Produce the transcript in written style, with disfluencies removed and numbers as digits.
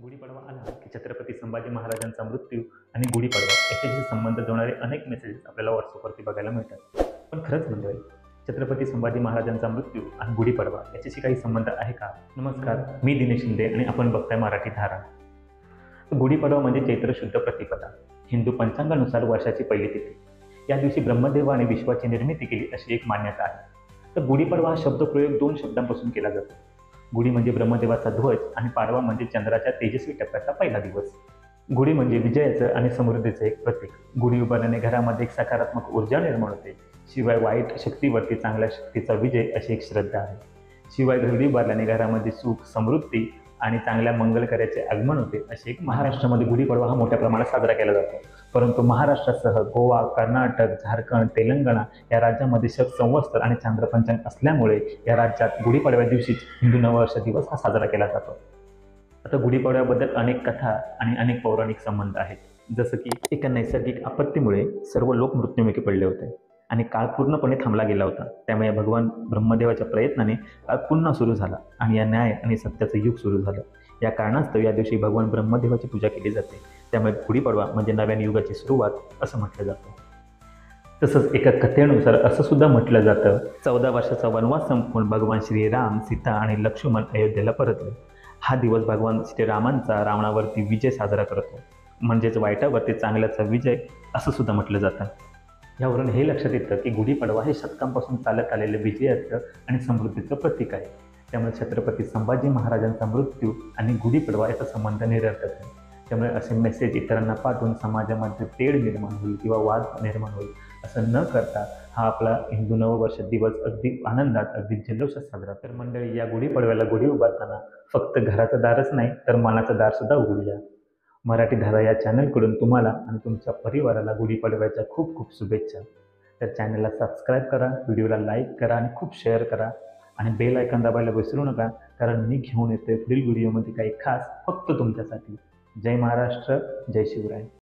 गुढीपाडवा आला की छत्रपती संभाजी महाराजांचा मृत्यू आणि गुढीपाडवा याच्याशी संबंध जोडणारे अनेक मेसेजेस आपल्याला व्हॉट्सअपवरती बघायला मिळतात. पण खरंच मंडळी, छत्रपती संभाजी महाराजांचा मृत्यू आणि गुढीपाडवा याच्याशी काही संबंध आहे का? नमस्कार, मी दिनेश शिंदे आणि आपण बघताय मराठी धारा. गुढीपाडवा म्हणजे चैत्र शुद्ध प्रतिपदा, हिंदू पंचांगानुसार वर्षाची पहिली तिथी. या दिवशी ब्रह्मदेवाने विश्वाची निर्मिती केली अशी एक मान्यता आहे. तर गुढीपाडवा हा शब्दप्रयोग दोन शब्दांपासून केला जातो. गुढी म्हणजे ब्रह्मदेवाचा ध्वज आणि पाडवा म्हणजे चंद्राच्या तेजस्वी टप्प्याचा पहिला दिवस. गुढी म्हणजे विजयाचं आणि समृद्धीचं एक प्रतीक. गुढी उभारल्याने घरामध्ये एक सकारात्मक ऊर्जा निर्माण होते. शिवाय वाईट शक्तीवरती चांगल्या शक्तीचा विजय अशी एक श्रद्धा आहे. शिवाय गुढी उभारल्याने घरामध्ये सुख, समृद्धी आणि चांगल्या मंगल कार्याचे आगमन होते अशी एक. महाराष्ट्रामध्ये गुढीपाडवा हा मोठ्या प्रमाणात साजरा केला जातो. परंतु महाराष्ट्रासह गोवा, कर्नाटक, झारखंड, तेलंगणा या राज्यामध्ये शक संवत्सर आणि चांद्रपंचांग असल्यामुळे या राज्यात गुढीपाडव्या दिवशीच हिंदू नववर्ष दिवस हा साजरा केला जातो. आता गुढीपाडव्याबद्दल अनेक कथा आणि अनेक पौराणिक संबंध आहेत. जसं की एका नैसर्गिक आपत्तीमुळे सर्व लोक मृत्युमुखी पडले होते आणि काळ पूर्णपणे थांबला गेला होता. त्यामुळे भगवान ब्रह्मदेवाच्या प्रयत्नाने काळ पुन्हा सुरू झाला आणि या न्याय आणि सत्याचं युग सुरू झालं. या कारणास्तव या दिवशी भगवान ब्रह्मदेवाची पूजा केली जाते. त्यामुळे गुढीपाडवा म्हणजे नव्या युगाची सुरुवात असं म्हटलं जातं. तसंच एका कथेनुसार असं सुद्धा म्हटलं जातं, 14 वर्षाचा वनवास संपवून भगवान श्रीराम, सीता आणि लक्ष्मण अयोध्येला परतले. हा दिवस भगवान श्रीरामांचा रावणावरती विजय साजरा करतो, म्हणजेच वाईटावरती चांगल्याचा विजय असं सुद्धा म्हटलं जातं. यावरून हे लक्षात येतं की गुढीपाडवा हे शतकांपासून चालत आलेलं विजयाचं आणि समृद्धीचं प्रतीक आहे. त्यामुळे छत्रपती संभाजी महाराजांचा मृत्यू आणि गुढीपाडवा याचा संबंध निरर्थक आहे. त्यामुळे असे मेसेज इतरांना पाठवून समाजामध्ये तेढ निर्माण होईल किंवा वाद निर्माण होईल असं न करता हा आपला हिंदू नववर्ष दिवस अगदी आनंदात, अगदी जल्लोषात साजरा. तर मंडळी, या गुढीपाडव्याला गुढी उभारताना फक्त घराचं दारच नाही तर मनाचं दार सुद्धा उघडूया. मराठी धारा या चॅनलकडून तुम्हाला आणि तुमच्या परिवाराला गुढीपाडव्याच्या खूप खूप शुभेच्छा. तर चॅनलला सबस्क्राईब करा, व्हिडिओला लाईक करा आणि खूप शेअर करा आणि बेल आयकॉन दाबायला विसरू नका, कारण मी घेऊन येतोय पुढील व्हिडिओमध्ये काही खास फक्त तुमच्यासाठी. जय महाराष्ट्र, जय शिवराय.